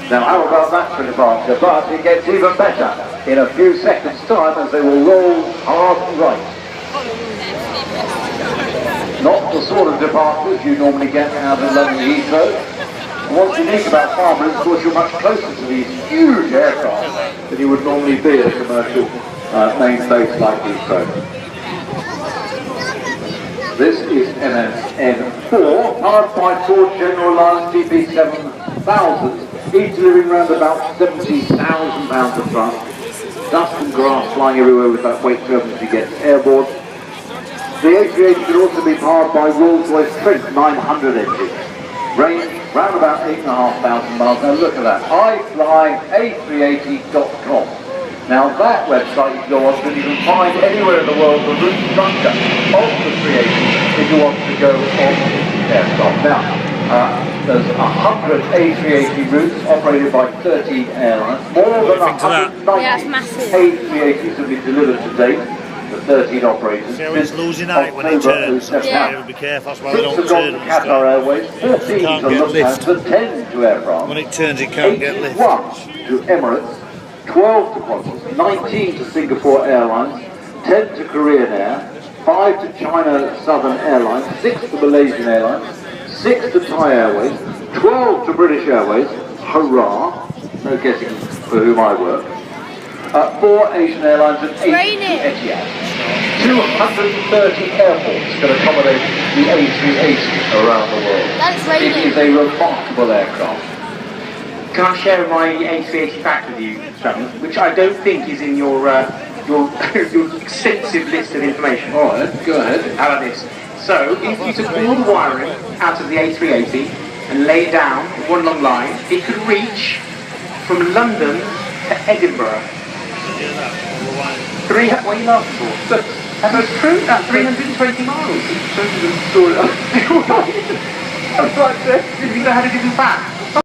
Now, how about that for departure? But it gets even better in a few seconds' time as they will roll hard right. Not the sort of departures you normally get out of London Heathrow. And what's unique about Farnborough is, of course, you're much closer to these huge aircraft than you would normally be at a commercial main base like Heathrow. This is MSN4, powered by Ford General Alliance TP7000, each delivering around about 70,000 pounds of thrust. Dust and grass flying everywhere with that weight turbulence you get airborne. The A380 can also be powered by Rolls-Royce Trent 900 engines. Range round about 8,500 miles. Now look at that, iflya380.com. Now that website, if you want to, you can find anywhere in the world the route structure of the 380 if you want to go on the aircraft. Now, there's 100 A380 routes operated by 13 airlines. More than 190 A380s have been delivered to date. The 13 operators. So it's losing out when it turns. Yeah. Be careful, that's why we don't turn to Qatar Airways, 14 to Lufthansa, 10 to Air France. When it turns, it can't get lift. 1 to Emirates, 12 to Qantas, 19 to Singapore Airlines, 10 to Korean Air, 5 to China Southern Airlines, 6 to Malaysian Airlines, 6 to Thai Airways, 12 to British Airways, hurrah, no guessing for whom I work. 4 Asian Airlines and 8 to Etihad. 230 airports can accommodate the A380 around the world. That's raining. It is a remarkable aircraft. Can I share my A380 fact with you, Stratton, which I don't think is in your your extensive list of information. All right, go ahead. How about this? So, if you took all the wiring out of the A380 and lay it down one long line, it could reach from London to Edinburgh. What are you laughing for? That's true. That's 320 miles. That's right there. Did you know how to do that?